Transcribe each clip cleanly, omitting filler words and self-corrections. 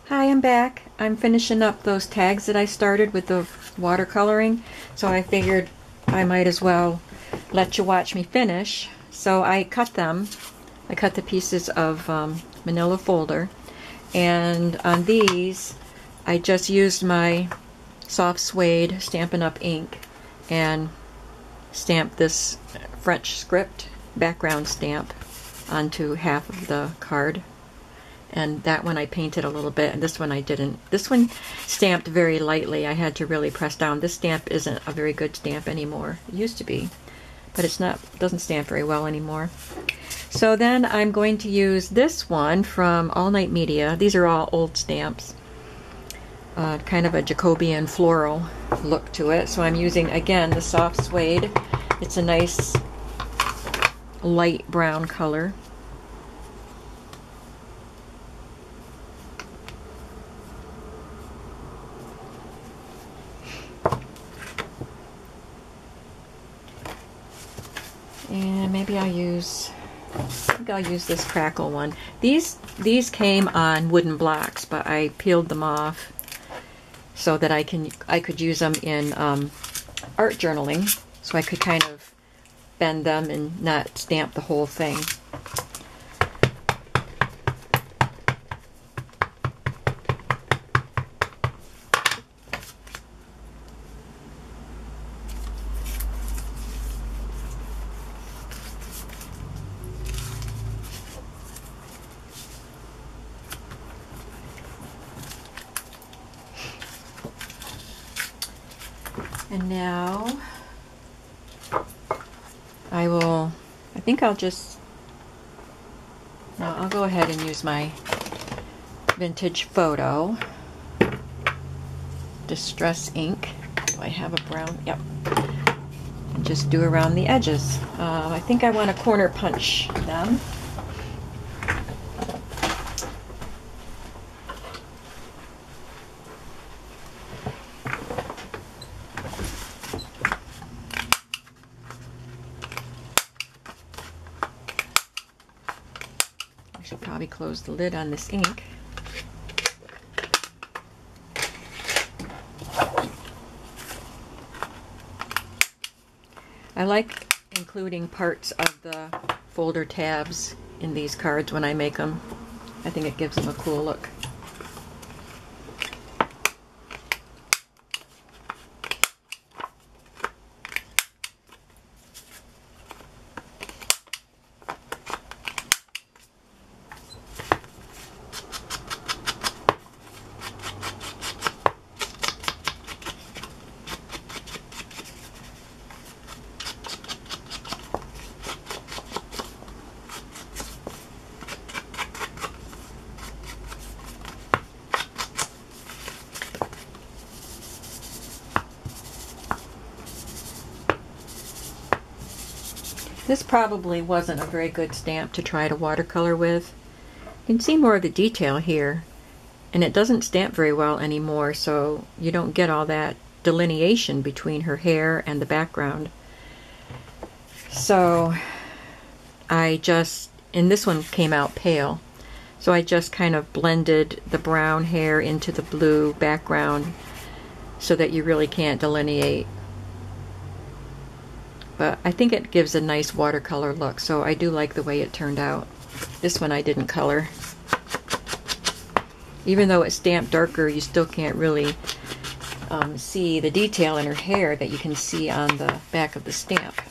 Hi, I'm back. I'm finishing up those tags that I started with the watercoloring, so I figured I might as well let you watch me finish. So I cut them. I cut the pieces of manila folder, and on these I just used my soft suede Stampin' Up! Ink and stamped this French script background stamp onto half of the card. And that one I painted a little bit, and this one I didn't. This one stamped very lightly. I had to really press down. This stamp isn't a very good stamp anymore. It used to be, but it's not. Doesn't stamp very well anymore. So then I'm going to use this one from All Night Media. These are all old stamps. Kind of a Jacobean floral look to it. So I'm using, again, the soft suede. It's a nice light brown color. And maybe I think I'll use this crackle one. These came on wooden blocks, but I peeled them off so that I could use them in art journaling, so I could kind of bend them and not stamp the whole thing. And now I'll go ahead and use my vintage photo distress ink. Do I have a brown? Yep. And just do around the edges. I think I want to corner punch them. I should probably close the lid on this ink. I like including parts of the folder tabs in these cards when I make them. I think it gives them a cool look. This probably wasn't a very good stamp to try to watercolor with. You can see more of the detail here, and it doesn't stamp very well anymore, so you don't get all that delineation between her hair and the background. So and this one came out pale, so I just kind of blended the brown hair into the blue background so that you really can't delineate. But I think it gives a nice watercolor look, so I do like the way it turned out. This one I didn't color. Even though it's stamped darker, you still can't really see the detail in her hair that you can see on the back of the stamp.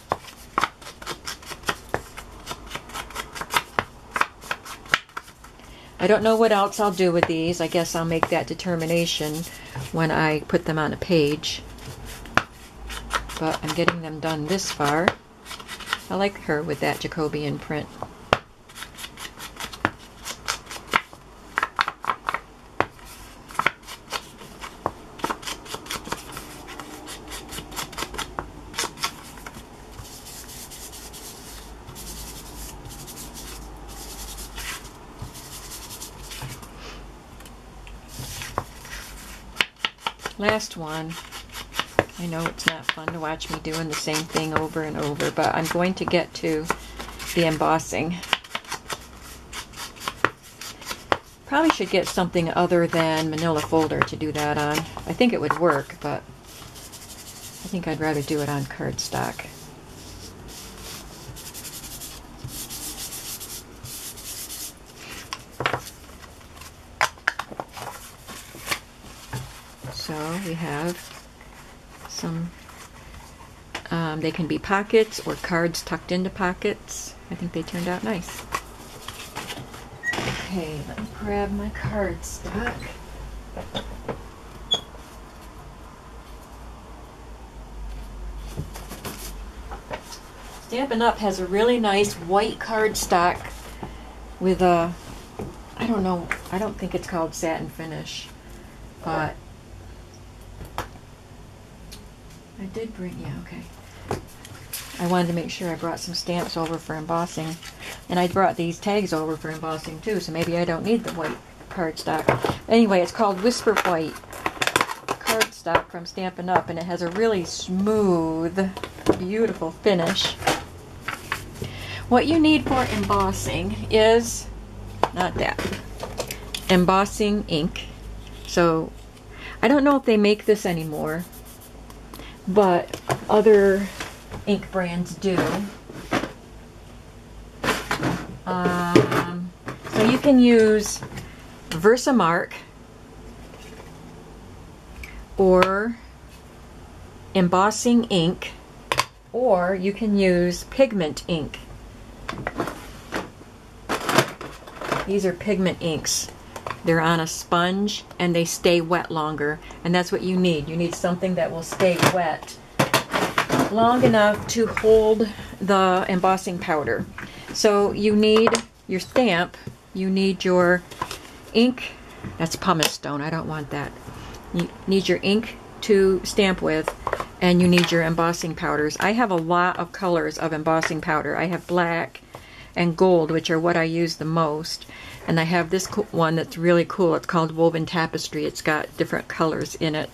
I don't know what else I'll do with these. I guess I'll make that determination when I put them on a page. But I'm getting them done this far. I like her with that Jacobean print. Last one. I know it's not fun to watch me doing the same thing over and over, but I'm going to get to the embossing. Probably should get something other than manila folder to do that on. I think it would work, but I think I'd rather do it on cardstock. So we have some, they can be pockets or cards tucked into pockets. I think they turned out nice. Okay, let me grab my cardstock. Stampin' Up! Has a really nice white cardstock with a, I don't know, I don't think it's called satin finish, but I did bring, yeah, okay. I wanted to make sure I brought some stamps over for embossing. And I brought these tags over for embossing too, so maybe I don't need the white cardstock. Anyway, it's called Whisper White cardstock from Stampin' Up! And it has a really smooth, beautiful finish. What you need for embossing is, not that, embossing ink. So, I don't know if they make this anymore, but other ink brands do. So you can use Versamark or embossing ink, or you can use pigment ink. These are pigment inks. They're on a sponge and they stay wet longer, and that's what you need. You need something that will stay wet long enough to hold the embossing powder. So you need your stamp, you need your ink, that's pumice stone, I don't want that. You need your ink to stamp with, and you need your embossing powders. I have a lot of colors of embossing powder. I have black and gold, which are what I use the most. And I have this one that's really cool. It's called Woven Tapestry. It's got different colors in it.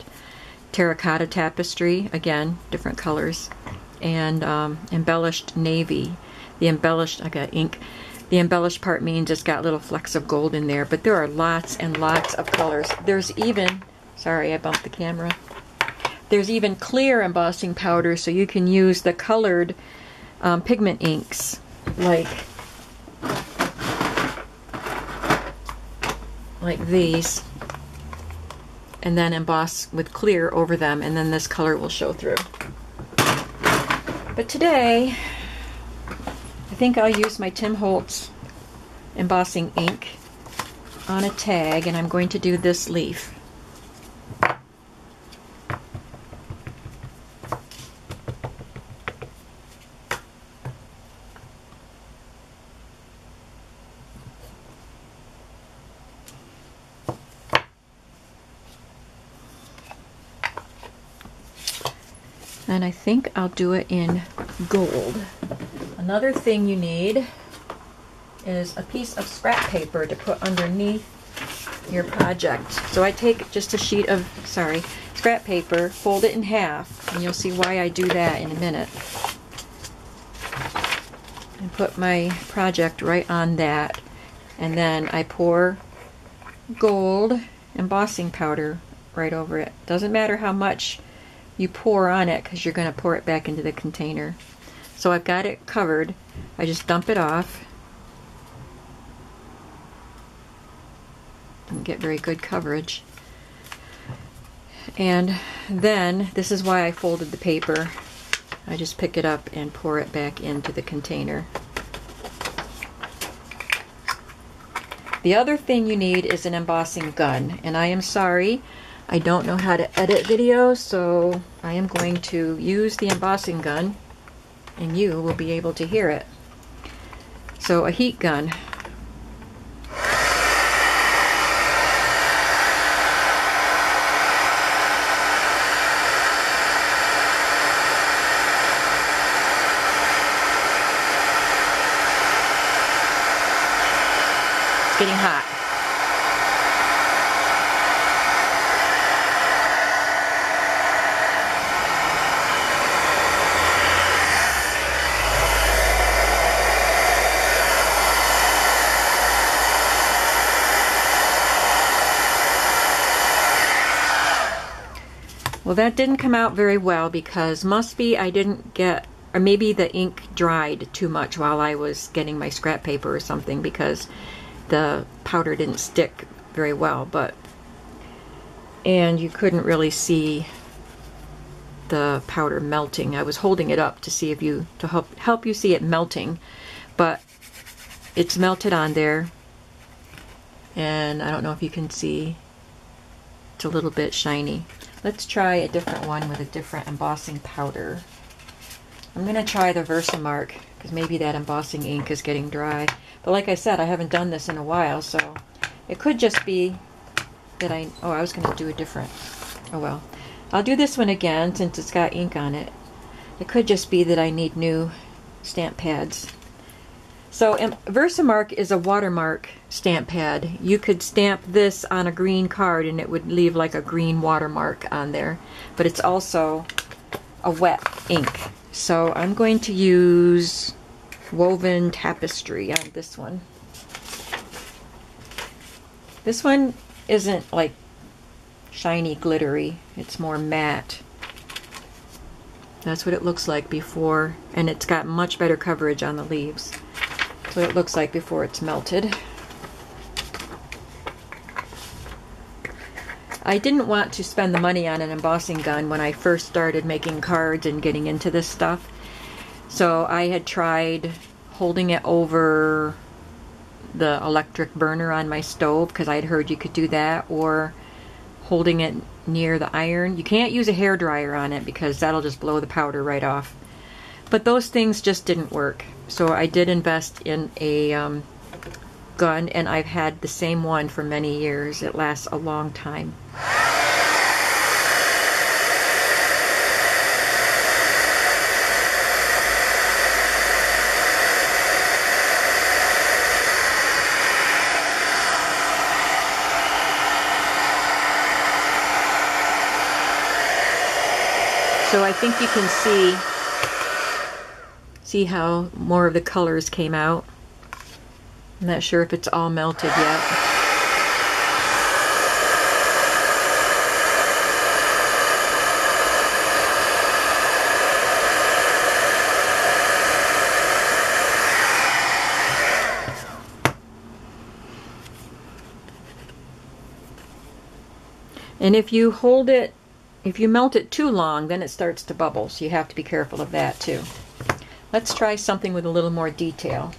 Terracotta Tapestry, again, different colors. And embellished navy. The embellished, I got ink. The embellished part means it's got little flecks of gold in there, but there are lots and lots of colors. There's even, sorry, I bumped the camera. There's even clear embossing powder, so you can use the colored pigment inks, like these, and then emboss with clear over them, and then this color will show through. But today, I think I'll use my Tim Holtz embossing ink on a tag, and I'm going to do this leaf. And I think I'll do it in gold. Another thing you need is a piece of scrap paper to put underneath your project. So I take just a sheet of, scrap paper, fold it in half, and you'll see why I do that in a minute. And put my project right on that. And then I pour gold embossing powder right over it. Doesn't matter how much you pour on it, because you're going to pour it back into the container. So I've got it covered. I just dump it off. Didn't get very good coverage. And then, this is why I folded the paper. I just pick it up and pour it back into the container. The other thing you need is an embossing gun. And I am sorry, I don't know how to edit videos, so I am going to use the embossing gun, and you will be able to hear it. So a heat gun. It's getting hot. Well, that didn't come out very well because must be I didn't get, or maybe the ink dried too much while I was getting my scrap paper or something, because the powder didn't stick very well. And you couldn't really see the powder melting. I was holding it up to see if to help you see it melting, but it's melted on there, and I don't know if you can see. It's a little bit shiny. Let's try a different one with a different embossing powder. I'm going to try the Versamark because maybe that embossing ink is getting dry. But like I said, I haven't done this in a while, so it could just be that I was going to do a different. Oh well. I'll do this one again since it's got ink on it. It could just be that I need new stamp pads. So Versamark is a watermark stamp pad. You could stamp this on a green card and it would leave like a green watermark on there. But it's also a wet ink. So I'm going to use Woven Tapestry on this one. This one isn't like shiny glittery. It's more matte. That's what it looks like before, and it's got much better coverage on the leaves. So it looks like before it's melted. I didn't want to spend the money on an embossing gun when I first started making cards and getting into this stuff. So I had tried holding it over the electric burner on my stove because I'd heard you could do that, or holding it near the iron. You can't use a hairdryer on it because that'll just blow the powder right off. But those things just didn't work. So I did invest in a gun, and I've had the same one for many years. It lasts a long time. So I think you can see how more of the colors came out. I'm not sure if it's all melted yet. And if you melt it too long, then it starts to bubble, so you have to be careful of that too. Let's try something with a little more detail.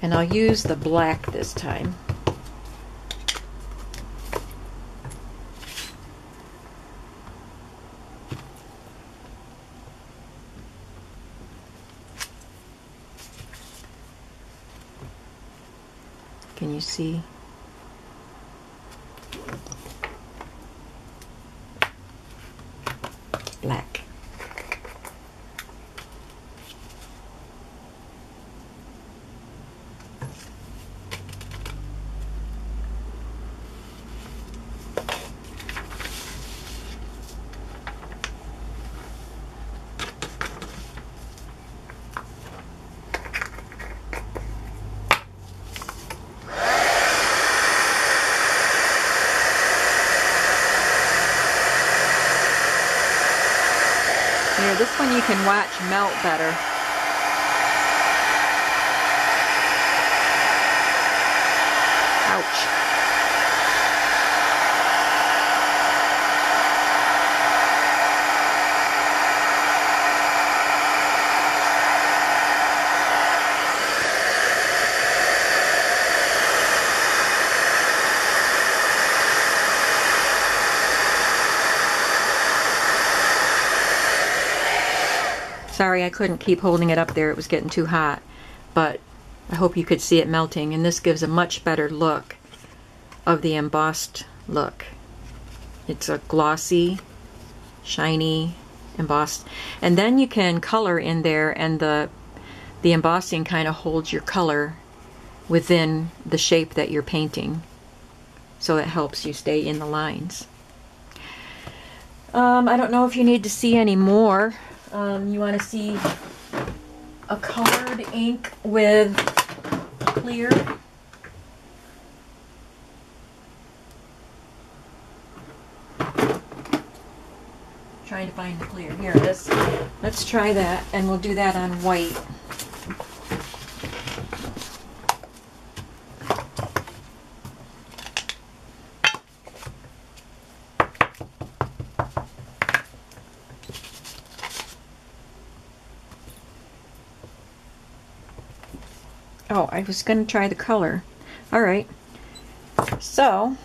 And I'll use the black this time. Can you see? Black. Here, this one you can watch melt better. Ouch. Sorry, I couldn't keep holding it up there. It was getting too hot. But I hope you could see it melting. And this gives a much better look of the embossed look. It's a glossy, shiny, embossed. And then you can color in there, and the embossing kind of holds your color within the shape that you're painting. So it helps you stay in the lines. I don't know if you need to see any more. You want to see a colored ink with clear. Trying to find the clear. Here it is. Let's try that, and we'll do that on white. Oh, I was going to try the color. Alright. So,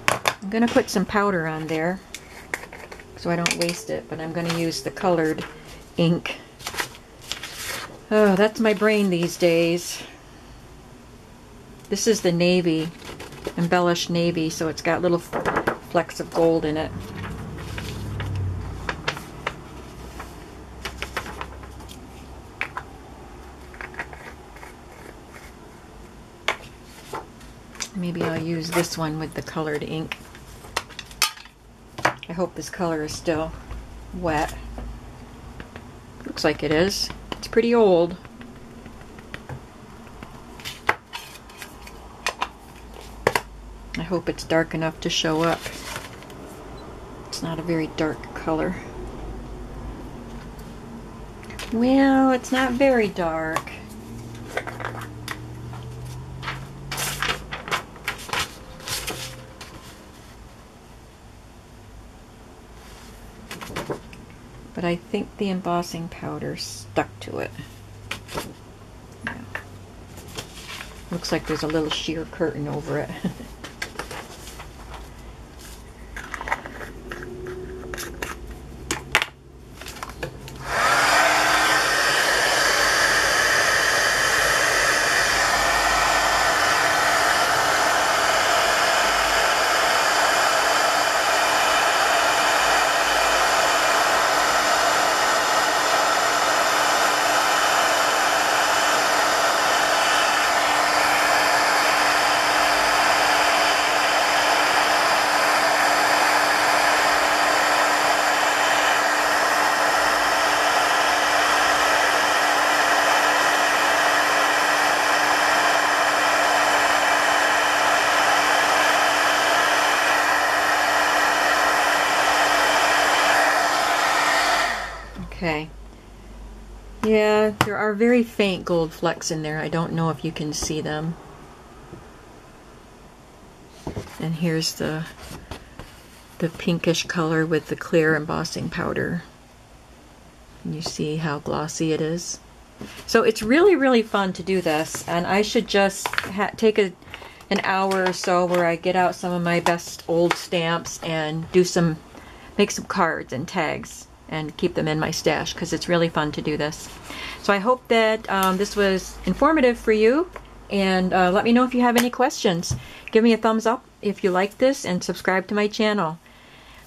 I'm going to put some powder on there so I don't waste it, but I'm going to use the colored ink. Oh, that's my brain these days. This is the navy, embellished navy, so it's got little flecks of gold in it. Maybe I'll use this one with the colored ink. I hope this color is still wet. Looks like it is. It's pretty old. I hope it's dark enough to show up. It's not a very dark color. Well, it's not very dark. But I think the embossing powder stuck to it. Yeah. Looks like there's a little sheer curtain over it. Okay. Yeah, there are very faint gold flecks in there. I don't know if you can see them. And here's the pinkish color with the clear embossing powder. Can you see how glossy it is? So it's really, really fun to do this, and I should just take an hour or so where I get out some of my best old stamps and make some cards and tags and keep them in my stash, because it's really fun to do this. So I hope that this was informative for you, and let me know if you have any questions. Give me a thumbs up if you like this, and subscribe to my channel.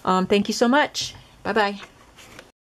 Thank you so much. Bye-bye.